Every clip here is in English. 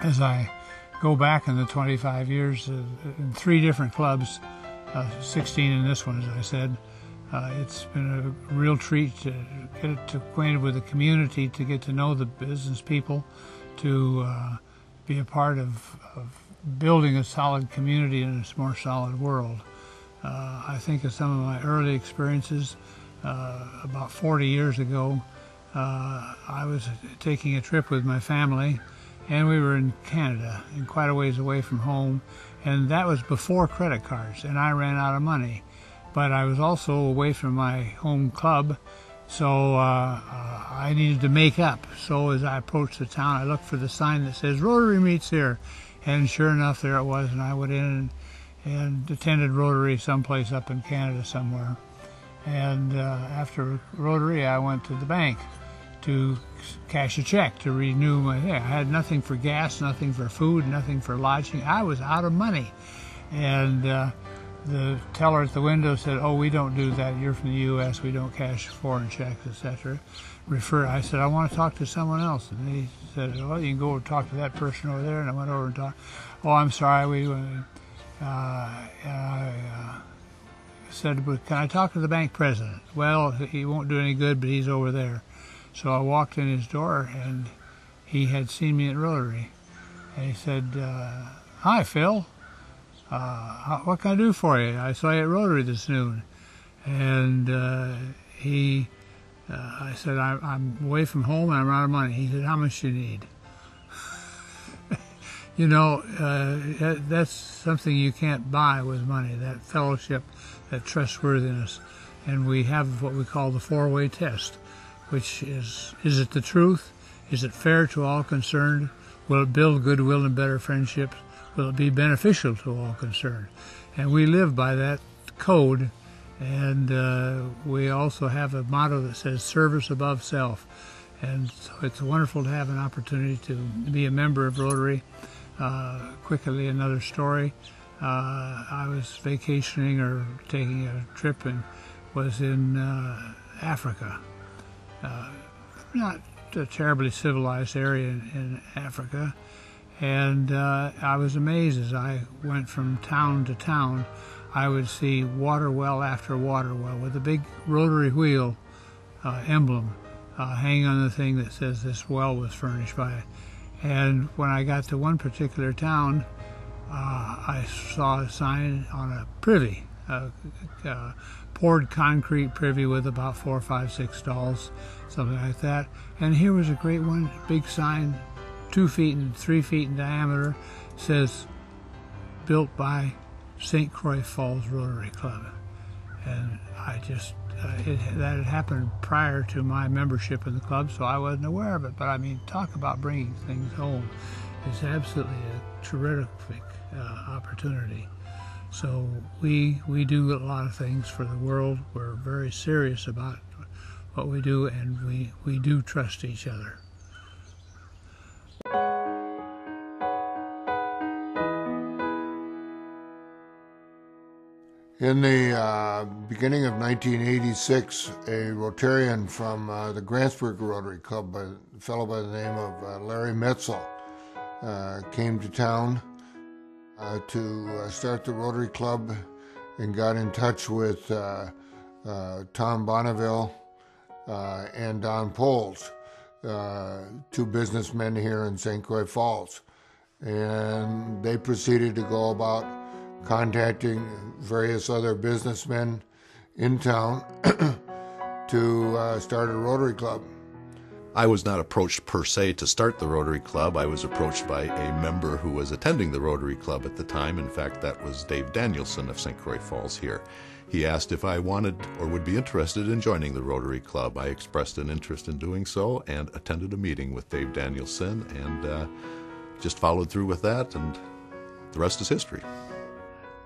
as I go back in the 25 years in 3 different clubs, 16 in this one, as I said, it's been a real treat to get acquainted with the community, to get to know the business people, to be a part of building a solid community in a more solid world. I think of some of my early experiences. About 40 years ago, I was taking a trip with my family, and we were in Canada, and quite a ways away from home, and that was before credit cards, and I ran out of money. But I was also away from my home club, so I needed to make up. So as I approached the town, I looked for the sign that says Rotary meets here, and sure enough, there it was, and I went in and attended Rotary someplace up in Canada somewhere. And after Rotary, I went to the bank to cash a check to renew my thing. I had nothing for gas, nothing for food, nothing for lodging. I was out of money. And the teller at the window said, "Oh, we don't do that. You're from the U.S. We don't cash foreign checks, etc." I said, "I want to talk to someone else." And he said, "Well, you can go talk to that person over there." And I went over and talked. "Oh, I'm sorry. Said, "But can I talk to the bank president?" "Well, he won't do any good, but he's over there." So I walked in his door, and he had seen me at Rotary. And he said, "Hi, Phil. What can I do for you? I saw you at Rotary this noon." And I said, I'm away from home and I'm out of money. He said, "How much do you need?" You know, that's something you can't buy with money, that fellowship, that trustworthiness. And we have what we call the 4-way test, which is it the truth? Is it fair to all concerned? Will it build goodwill and better friendships? Will it be beneficial to all concerned? And we live by that code, and we also have a motto that says service above self. And so it's wonderful to have an opportunity to be a member of Rotary. Quickly, another story. I was vacationing or taking a trip and was in Africa. Not a terribly civilized area in Africa. And I was amazed as I went from town to town. I would see water well after water well with a big rotary wheel emblem hanging on the thing that says this well was furnished by. And when I got to one particular town, I saw a sign on a privy, poured concrete privy with about 4, 5, 6 stalls, something like that. And here was a great one, big sign, 2 feet and 3 feet in diameter, says, "Built by St. Croix Falls Rotary Club." And I just, that had happened prior to my membership in the club, so I wasn't aware of it. But I mean, talk about bringing things home. It's absolutely a terrific opportunity. So we do a lot of things for the world. We're very serious about what we do, and we do trust each other. In the beginning of 1986, a Rotarian from the Grantsburg Rotary Club, a fellow by the name of Larry Metzel, came to town to start the Rotary Club and got in touch with Tom Bonneville and Don Poles, 2 businessmen here in St. Croix Falls. And they proceeded to go about contacting various other businessmen in town to start a Rotary Club. I was not approached per se to start the Rotary Club. I was approached by a member who was attending the Rotary Club at the time. In fact, that was Dave Danielson of St. Croix Falls here. He asked if I wanted or would be interested in joining the Rotary Club. I expressed an interest in doing so and attended a meeting with Dave Danielson and just followed through with that, and the rest is history.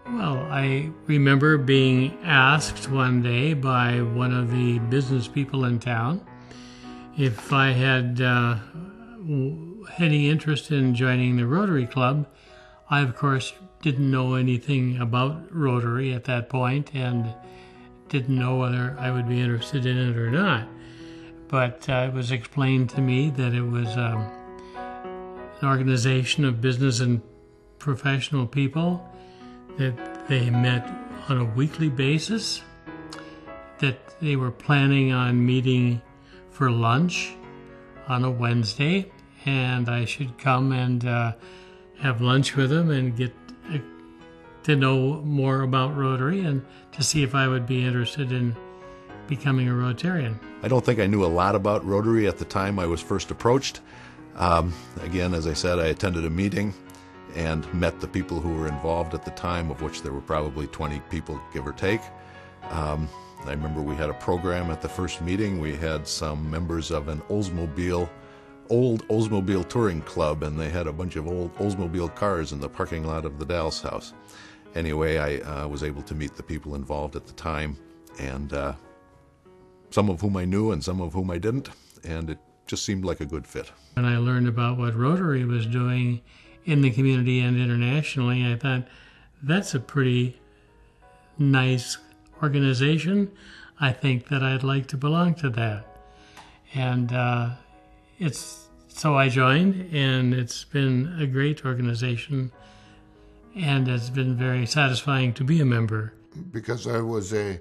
Well, I remember being asked one day by one of the business people in town if I had any interest in joining the Rotary Club. I, of course, didn't know anything about Rotary at that point and didn't know whether I would be interested in it or not. But it was explained to me that it was an organization of business and professional people, that they met on a weekly basis, that they were planning on meeting for lunch on a Wednesday, and I should come and have lunch with them and get to know more about Rotary and to see if I would be interested in becoming a Rotarian. I don't think I knew a lot about Rotary at the time I was first approached. Again, as I said, I attended a meeting and met the people who were involved at the time, of which there were probably 20 people, give or take. I remember we had a program at the first meeting. We had some members of an old Oldsmobile touring club, and they had a bunch of old Oldsmobile cars in the parking lot of the Dallas house. Anyway, I was able to meet the people involved at the time, and some of whom I knew and some of whom I didn't, and it just seemed like a good fit. When I learned about what Rotary was doing in the community and internationally, I thought, that's a pretty nice organization. I think that I'd like to belong to that. And so I joined, and it's been a great organization, and it's been very satisfying to be a member. Because I was a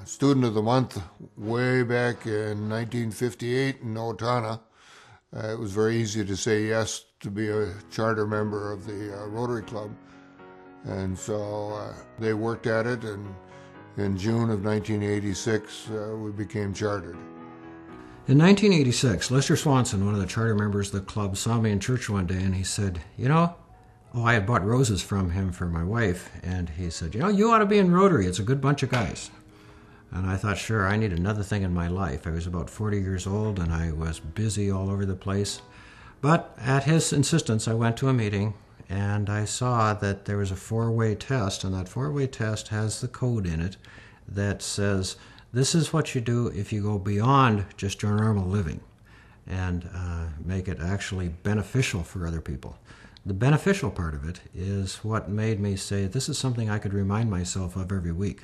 student of the month way back in 1958 in Owatonna, it was very easy to say yes to be a charter member of the Rotary Club. And so they worked at it, and in June of 1986, we became chartered. In 1986, Lester Swanson, one of the charter members of the club, saw me in church one day, and he said, I had bought roses from him for my wife, and he said, you ought to be in Rotary. It's a good bunch of guys. And I thought, sure, I need another thing in my life. I was about 40 years old, and I was busy all over the place. But at his insistence, I went to a meeting, and I saw that there was a four-way test, and that four-way test has the code in it that says, this is what you do if you go beyond just your normal living and make it actually beneficial for other people. The beneficial part of it is what made me say, this is something I could remind myself of every week.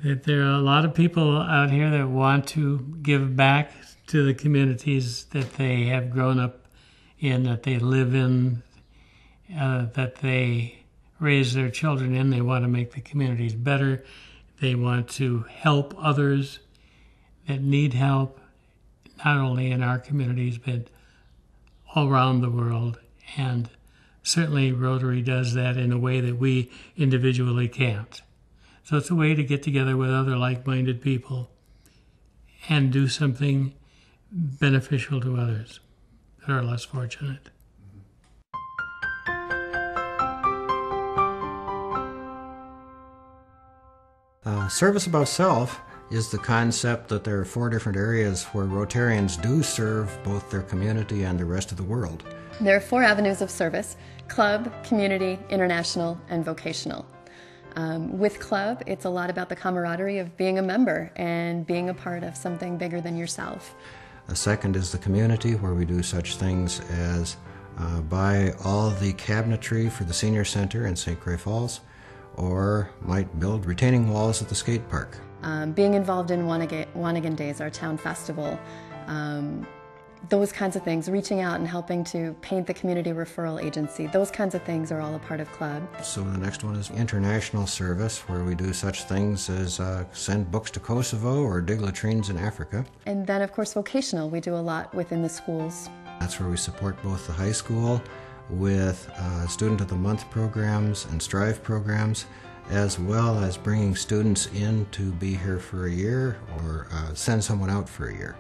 That there are a lot of people out here that want to give back to the communities that they have grown up in, that they live in, that they raise their children in. They want to make the communities better. They want to help others that need help, not only in our communities, but all around the world. And certainly Rotary does that in a way that we individually can't. So it's a way to get together with other like-minded people and do something beneficial to others that are less fortunate. Service above self is the concept that there are 4 different areas where Rotarians do serve both their community and the rest of the world. There are 4 avenues of service: club, community, international, and vocational. With club, it's a lot about the camaraderie of being a member and being a part of something bigger than yourself. A second is the community, where we do such things as buy all the cabinetry for the senior center in St. Croix Falls, or might build retaining walls at the skate park. Being involved in Wanigan Days, our town festival, those kinds of things, reaching out and helping to paint the community referral agency, those kinds of things are all a part of club. So the next one is international service, where we do such things as send books to Kosovo or dig latrines in Africa. And then of course vocational, we do a lot within the schools. That's where we support both the high school with Student of the Month programs and Strive programs, as well as bringing students in to be here for a year or send someone out for a year.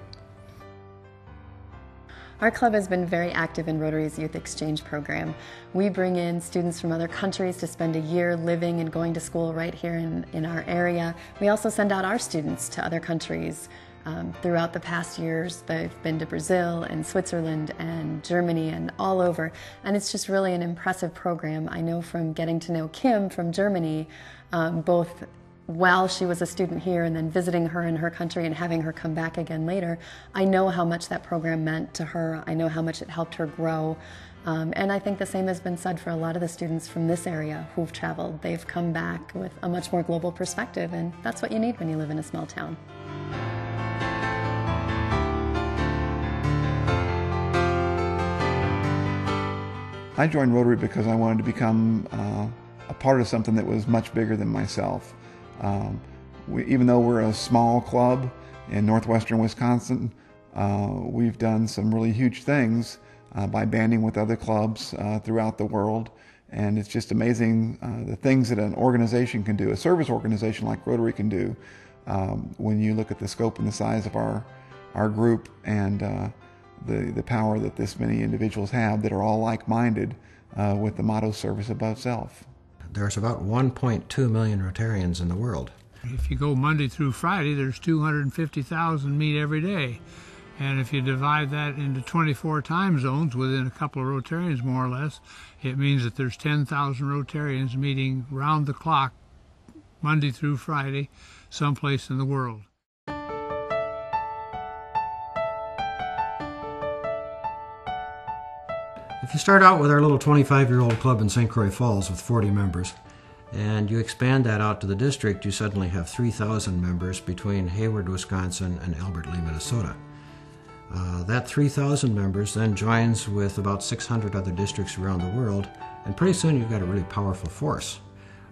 Our club has been very active in Rotary's Youth Exchange program. We bring in students from other countries to spend a year living and going to school right here in our area. We also send out our students to other countries. Throughout the past years, they've been to Brazil and Switzerland and Germany and all over, and it's just really an impressive program. I know from getting to know Kim from Germany, both while she was a student here and then visiting her in her country and having her come back again later, I know how much that program meant to her. I know how much it helped her grow. And I think the same has been said for a lot of the students from this area who've traveled. They've come back with a much more global perspective, and that's what you need when you live in a small town. I joined Rotary because I wanted to become a part of something that was much bigger than myself. Even though we're a small club in northwestern Wisconsin, we've done some really huge things by banding with other clubs throughout the world. And it's just amazing the things that an organization can do, a service organization like Rotary can do, when you look at the scope and the size of our group and the power that this many individuals have that are all like-minded with the motto service above self. There's about 1.2 million Rotarians in the world. If you go Monday through Friday, there's 250,000 meet every day. And if you divide that into 24 time zones within a couple of Rotarians more or less, it means that there's 10,000 Rotarians meeting round the clock Monday through Friday someplace in the world. If you start out with our little 25-year-old club in St. Croix Falls with 40 members, and you expand that out to the district, you suddenly have 3,000 members between Hayward, Wisconsin and Albert Lea, Minnesota. That 3,000 members then joins with about 600 other districts around the world, and pretty soon you've got a really powerful force.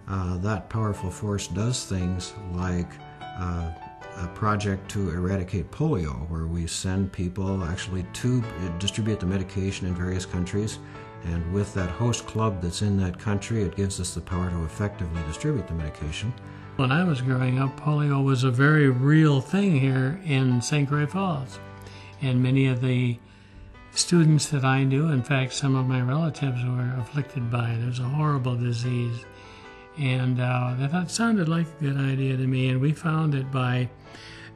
That powerful force does things like a project to eradicate polio, where we send people actually to distribute the medication in various countries, and with that host club that's in that country, it gives us the power to effectively distribute the medication. When I was growing up, polio was a very real thing here in St. Croix Falls. And many of the students that I knew, in fact, some of my relatives were afflicted by it. It was a horrible disease. And that sounded like a good idea to me. And we found that by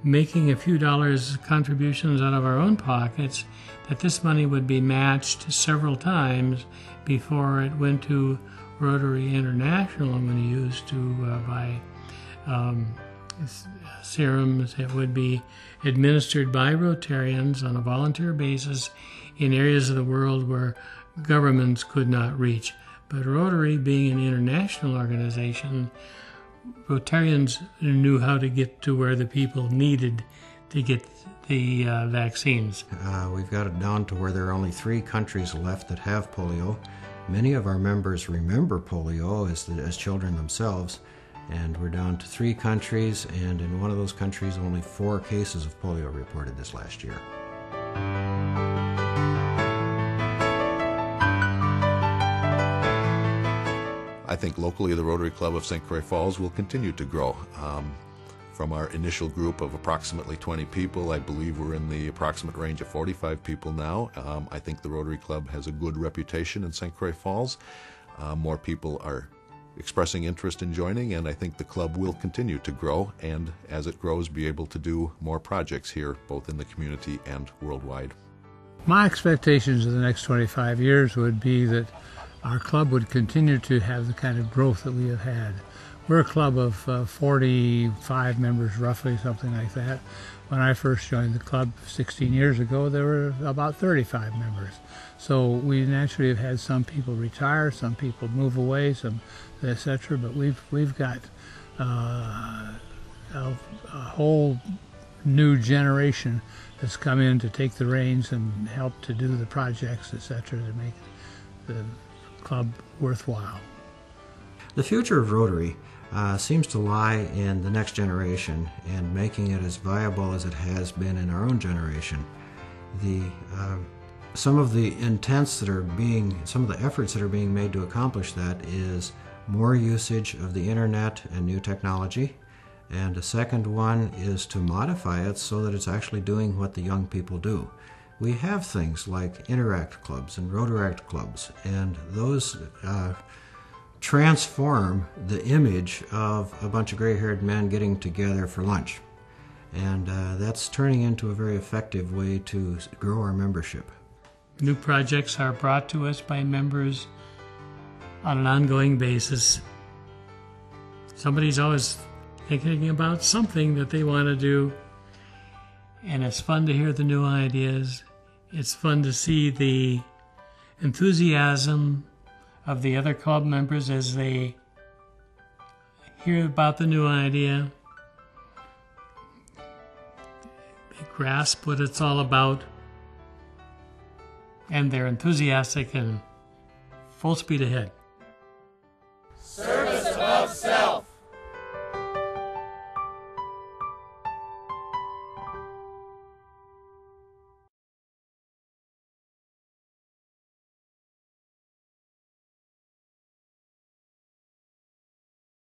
making a few dollars contributions out of our own pockets, that this money would be matched several times before it went to Rotary International and when used to buy serums that would be administered by Rotarians on a volunteer basis in areas of the world where governments could not reach. But Rotary, being an international organization, Rotarians knew how to get to where the people needed to get the vaccines. We've got it down to where there are only 3 countries left that have polio. Many of our members remember polio as children themselves, and we're down to 3 countries, and in one of those countries only 4 cases of polio reported this last year. I think locally the Rotary Club of St. Croix Falls will continue to grow. From our initial group of approximately 20 people, I believe we're in the approximate range of 45 people now. I think the Rotary Club has a good reputation in St. Croix Falls. More people are expressing interest in joining, and I think the club will continue to grow, and as it grows, be able to do more projects here, both in the community and worldwide. My expectations of the next 25 years would be that our club would continue to have the kind of growth that we have had. We're a club of 45 members, roughly, something like that. When I first joined the club 16 years ago, there were about 35 members. So we naturally have had some people retire, some people move away, some etc. But we've got a whole new generation that's come in to take the reins and help to do the projects, etc., to make the club worthwhile. The future of Rotary seems to lie in the next generation and making it as viable as it has been in our own generation. Some of the some of the efforts that are being made to accomplish that is more usage of the internet and new technology, and a second one is to modify it so that it's actually doing what the young people do. We have things like Interact clubs and Rotaract clubs, and those transform the image of a bunch of gray-haired men getting together for lunch. And that's turning into a very effective way to grow our membership. New projects are brought to us by members on an ongoing basis. Somebody's always thinking about something that they want to do, and it's fun to hear the new ideas. It's fun to see the enthusiasm of the other club members as they hear about the new idea. They grasp what it's all about, and they're enthusiastic and full speed ahead.